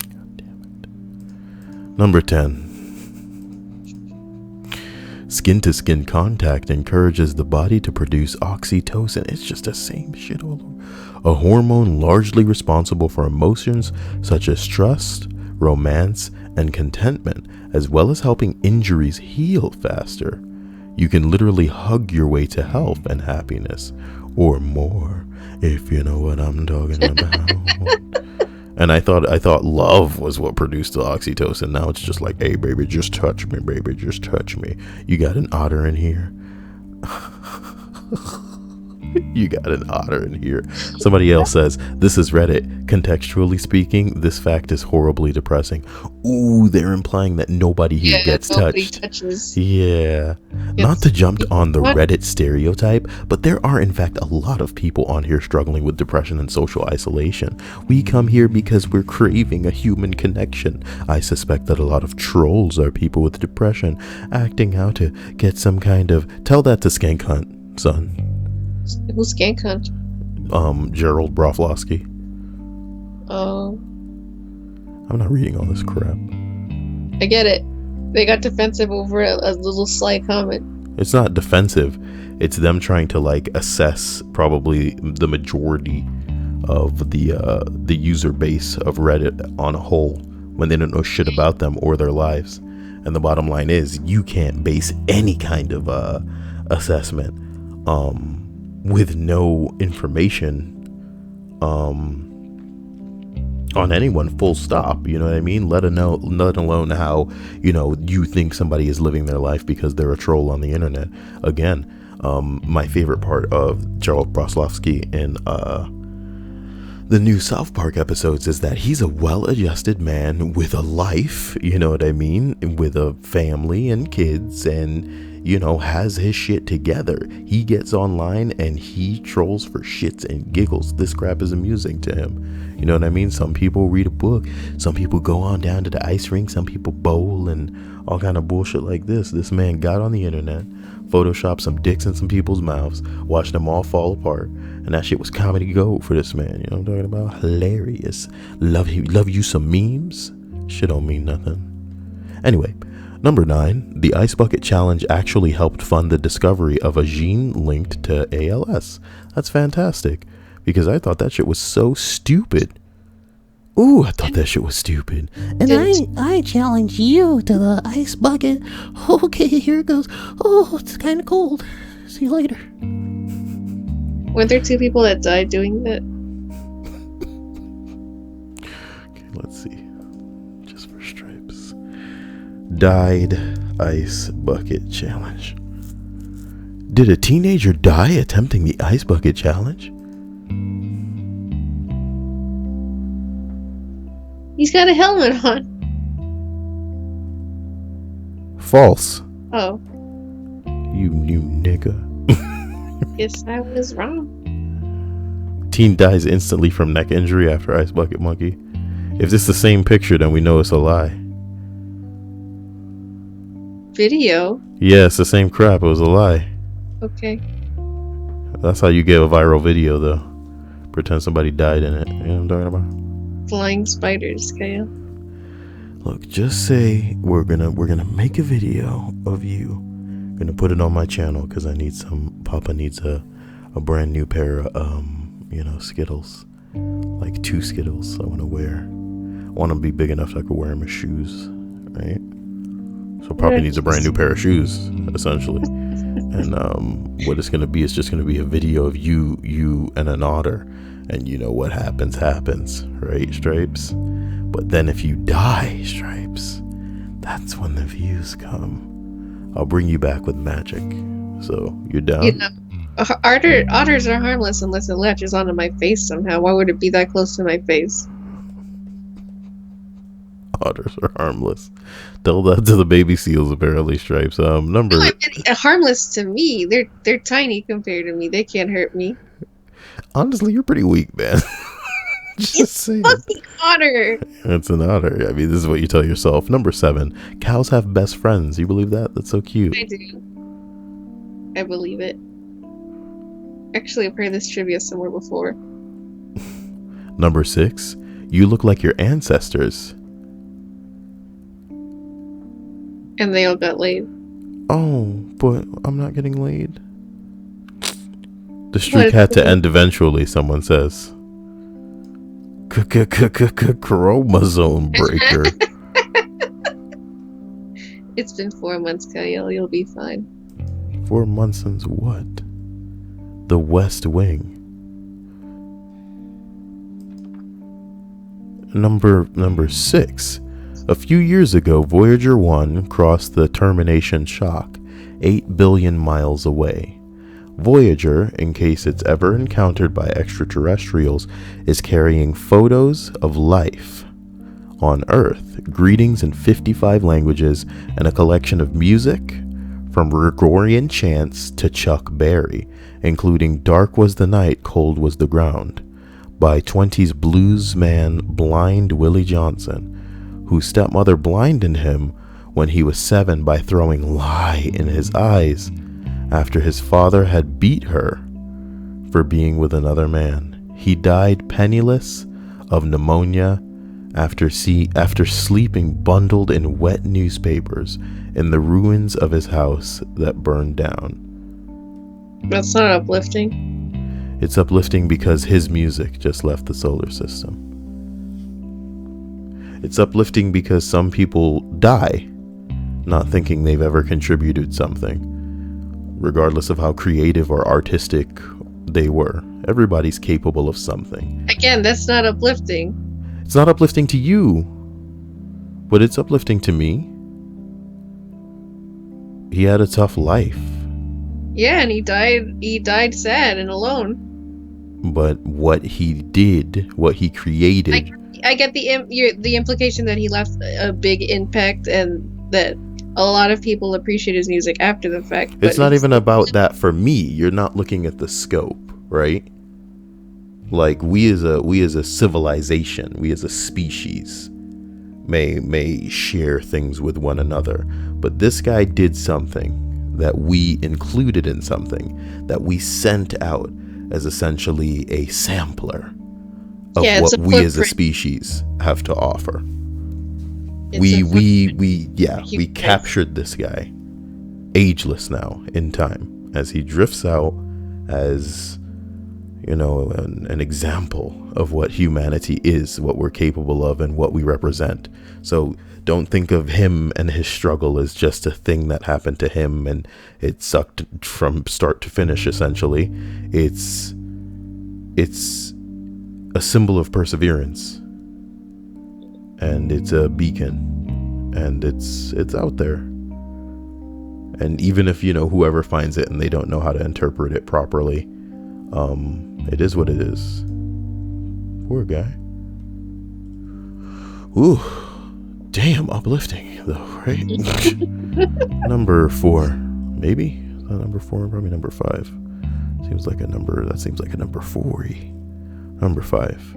God damn it. Number 10. Skin-to-skin contact encourages the body to produce oxytocin. It's just the same shit all over. A hormone largely responsible for emotions such as trust, romance, and contentment, as well as helping injuries heal faster. You can literally hug your way to health and happiness, or more, if you know what I'm talking about. And I thought love was what produced the oxytocin. Now it's just like, hey, baby, just touch me, baby, just touch me. You got an otter in here. You got an otter in here. Somebody else says, this is Reddit. Contextually speaking, this fact is horribly depressing. Ooh, they're implying that nobody here gets touched. Touches. Yeah. Not to jump on the Reddit stereotype, but there are in fact a lot of people on here struggling with depression and social isolation. We come here because we're craving a human connection. I suspect that a lot of trolls are people with depression, acting out to get some kind of... Tell that to Skank Hunt, son. Who's Skank Hunt? Gerald Broflovsky. Oh. I'm not reading all this crap. I get it. They got defensive over a little sly comment. It's not defensive. It's them trying to assess probably the majority of the user base of Reddit on a whole when they don't know shit about them or their lives. And the bottom line is, you can't base any kind of assessment with no information on anyone, full stop. You know what I mean? Let alone how, you think somebody is living their life because they're a troll on the internet. Again, my favorite part of Gerald Broflovsky in the new South Park episodes is that he's a well-adjusted man with a life, you know what I mean, with a family and kids, and has his shit together. He gets online and he trolls for shits and giggles. This crap is amusing to him. You know what I mean? Some people read a book. Some people go on down to the ice rink. Some people bowl and all kind of bullshit like this. This man got on the internet, photoshopped some dicks in some people's mouths, watched them all fall apart, and that shit was comedy gold for this man. You know what I'm talking about? Hilarious. Love you some memes? Shit don't mean nothing. Anyway, number 9, the Ice Bucket Challenge actually helped fund the discovery of a gene linked to ALS. That's fantastic, because I thought that shit was so stupid. Ooh, I thought that shit was stupid. And I challenge you to the ice bucket. Okay, here it goes. Oh, it's kind of cold. See you later. Weren't there 2 people that died doing that? let's see. Just for stripes. Died ice bucket challenge. Did a teenager die attempting the ice bucket challenge? He's got a helmet on. False. Oh. You new nigga. Guess I was wrong. Teen dies instantly from neck injury after ice bucket monkey. If this is the same picture, then we know it's a lie. Video? Yeah, it's the same crap. It was a lie. Okay. That's how you get a viral video, though. Pretend somebody died in it. You know what I'm talking about? Flying spiders, Kyle. Look, just say we're gonna make a video of you. Gonna put it on my channel because I need some. Papa needs a brand new pair of Skittles, like 2 Skittles. I want to wear. I want them to be big enough so I could wear them as shoes, right? So Papa needs a brand new pair of shoes, essentially. And what it's gonna be is just gonna be a video of you and an otter, and you know what happens, right, Stripes? But then if you die, Stripes, that's when the views come. I'll bring you back with magic. So you're down? You know, otters are harmless unless it latches onto my face somehow. Why would it be that close to my face? Otters are harmless. Tell that to the baby seals, apparently, Stripes. Number. No, I mean, harmless to me. They're tiny compared to me. They can't hurt me. Honestly, you're pretty weak, man. Just saying. Fucking otter. It's an otter. I mean, this is what you tell yourself. Number 7. Cows have best friends. You believe that? That's so cute. I do. I believe it. Actually, I've heard this trivia somewhere before. Number 6. You look like your ancestors. And they all got laid. Oh, but I'm not getting laid. The streak had to end eventually, someone says. Chromosome breaker. It's been 4 months, Kyle. You'll be fine. 4 months since what? The West Wing. Number 6. A few years ago, Voyager 1 crossed the termination shock, 8 billion miles away. Voyager, in case it's ever encountered by extraterrestrials, is carrying photos of life on Earth, greetings in 55 languages, and a collection of music from Gregorian chants to Chuck Berry, including Dark Was the Night, Cold Was the Ground, by 20s blues man Blind Willie Johnson, whose stepmother blinded him when he was 7 by throwing lye in his eyes after his father had beat her for being with another man. He died penniless of pneumonia after sleeping bundled in wet newspapers in the ruins of his house that burned down. That's not uplifting. It's uplifting because his music just left the solar system. It's uplifting because some people die not thinking they've ever contributed something, regardless of how creative or artistic they were. Everybody's capable of something. Again, that's not uplifting. It's not uplifting to you, but it's uplifting to me. He had a tough life. Yeah, and he died sad and alone. But what he did, what he created... I get the implication that he left a big impact and that a lot of people appreciate his music after the fact. It's not even about that for me. You're not looking at the scope, right? Like we as a civilization, we as a species may share things with one another, but this guy did something that we included in something that we sent out as essentially a sampler of what we as a species have to offer. We captured this guy, ageless now in time, as he drifts out as, you know, an example of what humanity is, what we're capable of, and what we represent. So don't think of him and his struggle as just a thing that happened to him and it sucked from start to finish, essentially. It's a symbol of perseverance. and it's a beacon, and it's out there. And even if, whoever finds it and they don't know how to interpret it properly, it is what it is. Poor guy. Ooh, damn, uplifting though, right? Number 4, maybe. Number 4, probably number 5. Seems like a number 40. Number 5.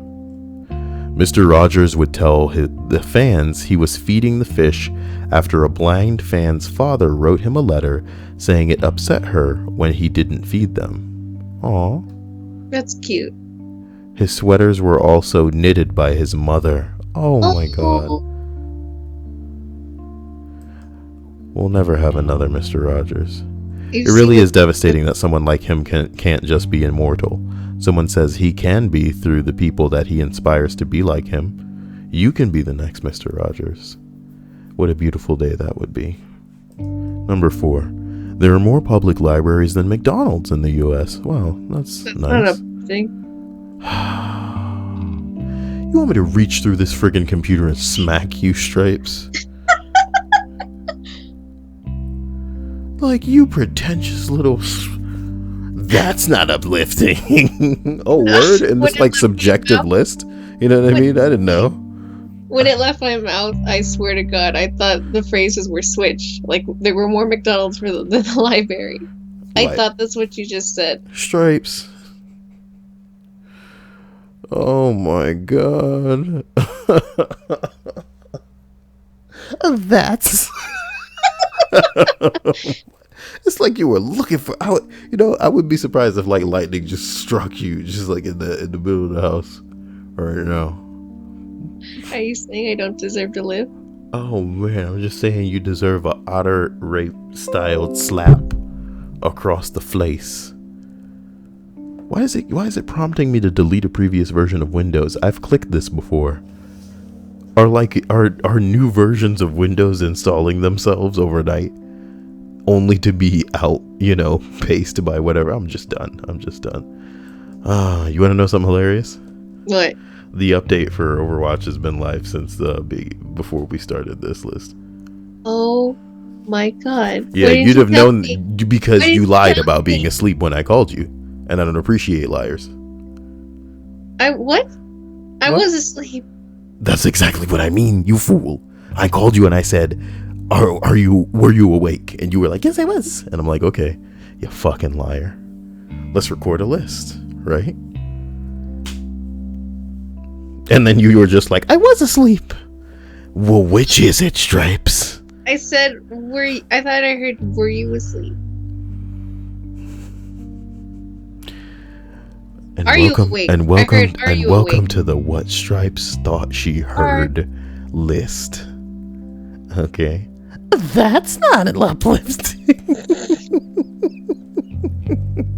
Mr. Rogers would tell the fans he was feeding the fish after a blind fan's father wrote him a letter saying it upset her when he didn't feed them. Aw. That's cute. His sweaters were also knitted by his mother. Oh my god. We'll never have another Mr. Rogers. It really is devastating that someone like him can't just be immortal. Someone says he can be through the people that he inspires to be like him. You can be the next Mr. Rogers. What a beautiful day that would be. Number 4. There are more public libraries than McDonald's in the U.S. Wow, that's nice. Not a thing. You want me to reach through this friggin' computer and smack you, Stripes? Like, you pretentious little... That's not uplifting. Oh, word? In this, like, subjective list? You know what I mean? I didn't know. When it left my mouth, I swear to God, I thought the phrases were switched. Like, there were more McDonald's than the library. I thought that's what you just said. Stripes. Oh, my God. That's... It's like you were looking for. I would be surprised if like lightning just struck you, just like in the middle of the house, right now. Are you saying I don't deserve to live? Oh man, I'm just saying you deserve a otter rape styled slap across the face. Why is it prompting me to delete a previous version of Windows? I've clicked this before. Are new versions of Windows installing themselves overnight? Only to be out, paced by whatever. I'm just done. You want to know something hilarious? What? The update for Overwatch has been live since before we started this list. Oh my god. Yeah, you'd have known because you lied about being asleep when I called you. And I don't appreciate liars. What? I was asleep. That's exactly what I mean, you fool. I called you and I said, were you awake? And you were like, yes, I was. And I'm like, okay, you fucking liar. Let's record a list, right? And then you were just like, I was asleep. Well, which is it, Stripes? I said, I thought I heard, were you asleep? And are welcome, you awake? And welcome, I heard, are and you welcome awake? to the What Stripes Thought She Heard list. Okay. That's not an uplifting.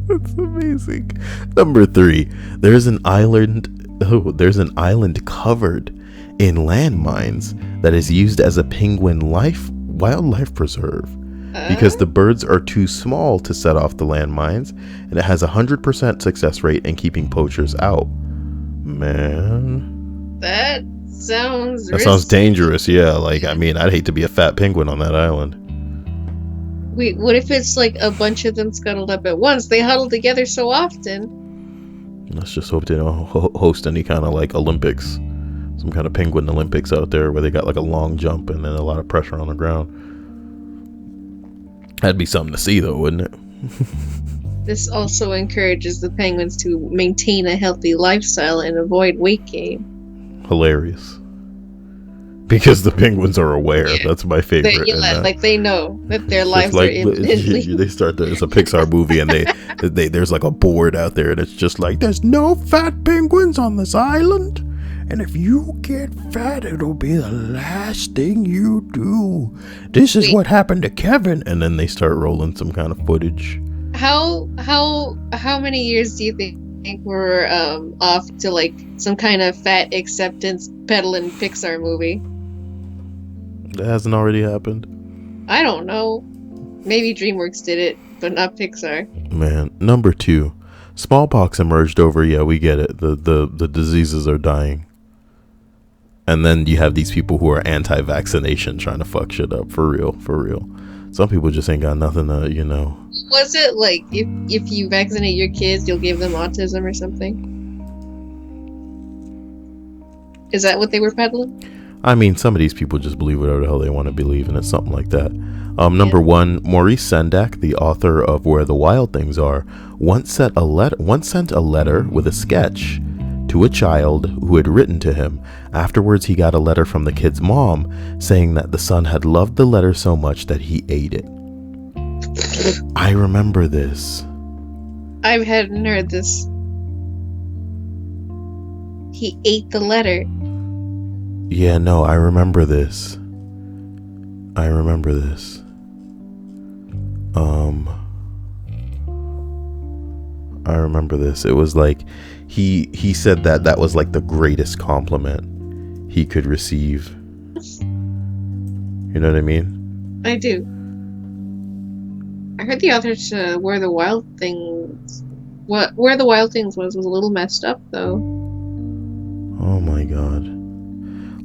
That's amazing. Number 3. There's an island covered in landmines that is used as a penguin wildlife preserve because the birds are too small to set off the landmines, and it has 100% success rate in keeping poachers out. Man, that sounds dangerous. Yeah, like, I mean, I'd hate to be a fat penguin on that island. Wait, what if it's like a bunch of them scuttled up at once? They huddle together so often. Let's just hope they don't host any kind of like Olympics, some kind of penguin Olympics out there where they got like a long jump and then a lot of pressure on the ground. That'd be something to see though, wouldn't it? This also encourages the penguins to maintain a healthy lifestyle and avoid weight gain. Hilarious. Because the penguins are aware. Yeah. That's my favorite. Like they know that their lives like, are in. They start. It's a Pixar movie, and they there's like a board out there, and it's just like, there's no fat penguins on this island, and if you get fat, it'll be the last thing you do. This is what happened to Kevin, and then they start rolling some kind of footage. How many years do you think we're off to like some kind of fat acceptance peddling Pixar movie? That hasn't already happened. I don't know. Maybe DreamWorks did it, but not Pixar. Man, number 2, smallpox emerged over. Yeah, we get it. The diseases are dying. And then you have these people who are anti-vaccination trying to fuck shit up. For real, for real. Some people just ain't got nothing to, you know. Was it like if you vaccinate your kids, you'll give them autism or something? Is that what they were peddling? I mean, some of these people just believe whatever the hell they want to believe, and it's something like that. Number one, Maurice Sendak, the author of Where the Wild Things Are, once sent a letter with a sketch to a child who had written to him. Afterwards, he got a letter from the kid's mom saying that the son had loved the letter so much that he ate it. I remember this. I hadn't heard this. He ate the letter. Yeah, no, I remember this. I remember this. I remember this. It was like he said that was like the greatest compliment he could receive. You know what I mean? I do. I heard the author to Where the Wild Things was a little messed up though. Oh my god.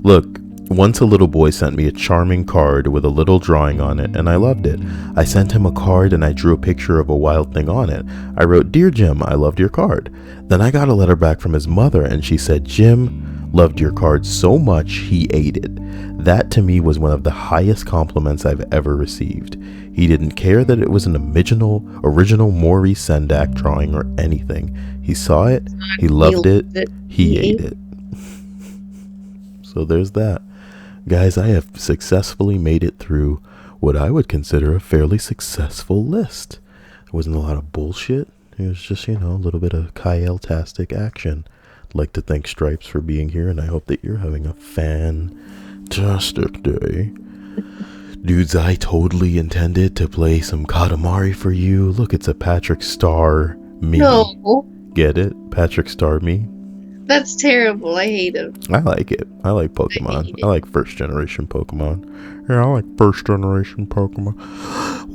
Look, once a little boy sent me a charming card with a little drawing on it, and I loved it. I sent him a card and I drew a picture of a wild thing on it. I wrote, "Dear Jim, I loved your card." Then I got a letter back from his mother and she said, "Jim loved your card so much he ate it." That to me was one of the highest compliments I've ever received. He didn't care that it was an original Maurice Sendak drawing or anything. He saw it, he loved it, he ate it. So there's that. Guys, I have successfully made it through what I would consider a fairly successful list. There wasn't a lot of bullshit. It was just, you know, a little bit of Kyle-tastic action. I'd like to thank Stripes for being here, and I hope that you're having a fantastic day. Dudes, I totally intended to play some Katamari for you. Look, it's a Patrick Star me. No. Get it? Patrick Star me. That's terrible. I hate him. I like it. I like Pokemon. I like first generation Pokemon. Yeah, I like first generation Pokemon.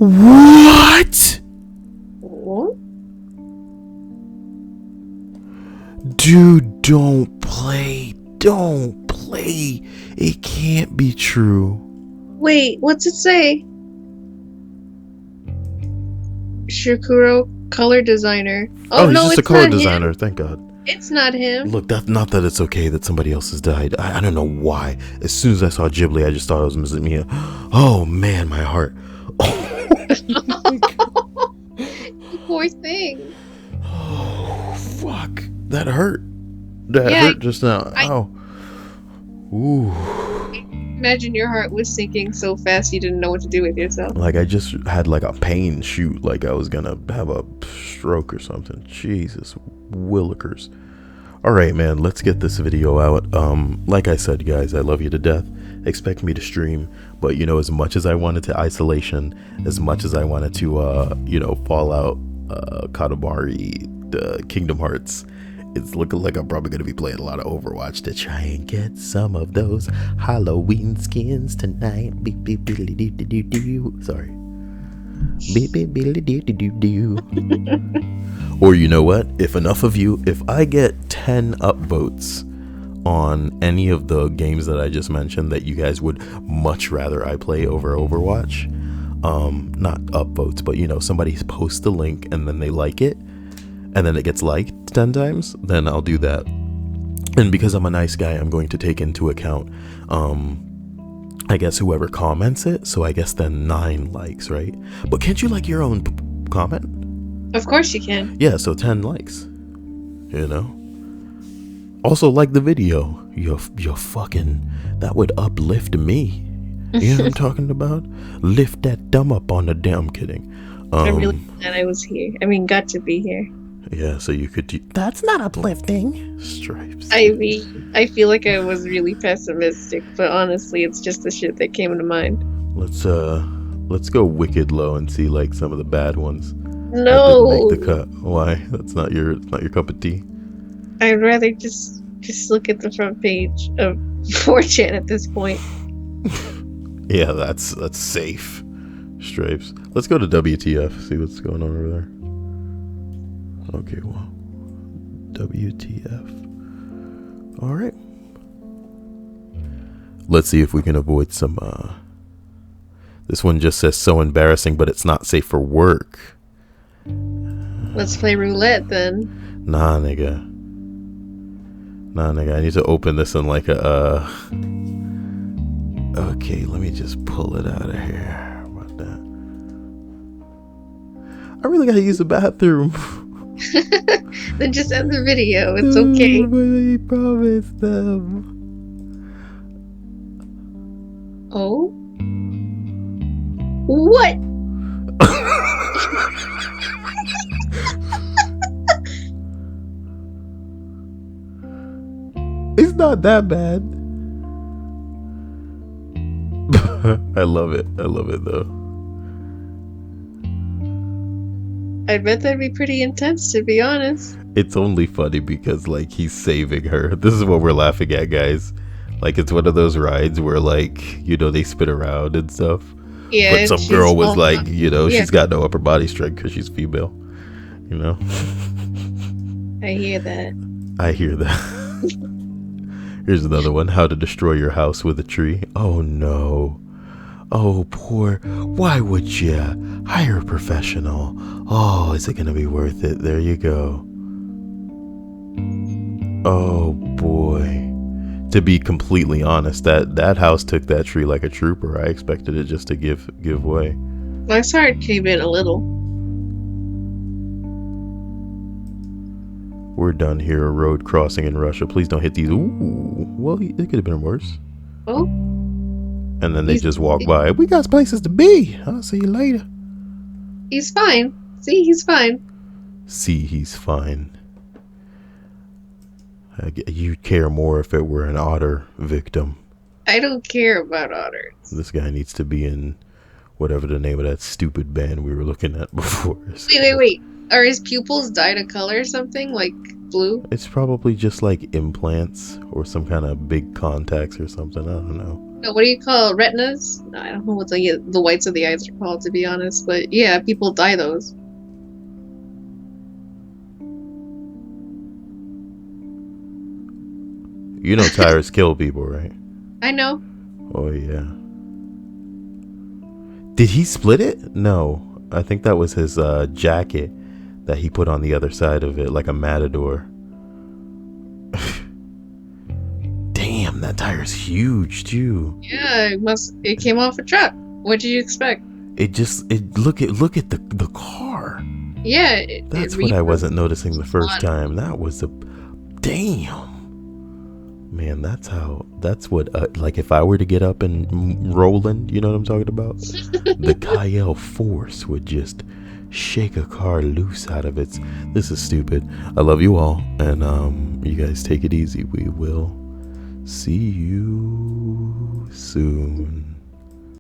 What? What? Dude, don't play. Don't play. It can't be true. Wait, what's it say? Shakuro, color designer. Oh, he's no, just a it's color not designer. him. Thank God. It's not him. Look, that's not that it's okay that somebody else has died. I don't know why. As soon as I saw Ghibli, I just thought it was Mia. Oh man, my heart. Poor thing. Oh fuck, that hurt. That hurt just now. Ow. Ooh. Imagine your heart was sinking so fast you didn't know what to do with yourself. Like I just had like a pain shoot, like I was gonna have a stroke or something. Jesus willikers. Alright man, let's get this video out. Like I said guys, I love you to death. Expect me to stream, but you know, as much as I wanted to isolation, as much as I wanted to you know, Fallout, Katamari, Kingdom Hearts, it's looking like I'm probably going to be playing a lot of Overwatch to try and get some of those Halloween skins tonight. Sorry. Or you know what? If I get 10 upvotes on any of the games that I just mentioned that you guys would much rather I play over Overwatch, not upvotes, but you know, somebody posts the link and then they like it, and then it gets liked 10 times, then I'll do that. And because I'm a nice guy, I'm going to take into account, I guess whoever comments it. So I guess then 9 likes, right? But can't you like your own comment? Of course you can. Yeah, so 10 likes, you know? Also like the video. You're fucking, that would uplift me. You know what I'm talking about? Lift that thumb up on the damn kidding. I'm really glad I was here. I mean, got to be here. Yeah, so you could That's not uplifting. Stripes. I mean, I feel like I was really pessimistic, but honestly, it's just the shit that came to mind. Let's go wicked low and see like some of the bad ones. No. That didn't make the cut. Why? That's not your cup of tea. I'd rather just look at the front page of 4chan at this point. Yeah, that's safe. Stripes. Let's go to WTF, see what's going on over there. Okay, well, WTF. All right. Let's see if we can avoid some. This one just says so embarrassing, but it's not safe for work. Let's play roulette then. Nah, nigga. I need to open this in like a. Okay, let me just pull it out of here. How about that? I really gotta use the bathroom. Then just end the video. It's okay. But I promised them. Oh? What? It's not that bad. I love it though. I bet that'd be pretty intense, to be honest. It's only funny because like he's saving her. This is what we're laughing at, guys. Like it's one of those rides where like, you know, they spin around and stuff. Yeah. But some girl was like, you know, yeah. she's got no upper body strength because she's female. You know? I hear that. I hear that. Here's another one. How to destroy your house with a tree. Oh no. Oh, poor. Why would you hire a professional? Oh, is it going to be worth it? There you go. Oh, boy. To be completely honest, that house took that tree like a trooper. I expected it just to give way. My heart came in a little. We're done here. A road crossing in Russia. Please don't hit these. Ooh. Well, it could have been worse. Oh? And then they just walk by. We got places to be. I'll see you later. He's fine. See, he's fine. See, he's fine. You'd care more if it were an otter victim. I don't care about otters. This guy needs to be in whatever the name of that stupid band we were looking at before. Wait. Are his pupils dyed a color or something? Like blue? It's probably just like implants or some kind of big contacts or something. I don't know. No, what do you call retinas? I don't know what the whites of the eyes are called, to be honest. But yeah, people dye those. You know tires kill people, right? I know. Oh, yeah. Did he split it? No. I think that was his jacket that he put on the other side of it, like a matador. Damn, that tire's huge, too. Yeah, it came off a truck. What did you expect? Look at the car. Yeah. That's what I wasn't noticing the first time. That was damn. Man, that's what, like if I were to get up and rolling, you know what I'm talking about? The Kyle force would just shake a car loose out of its. This is stupid. I love you all, and you guys take it easy. We will see you soon.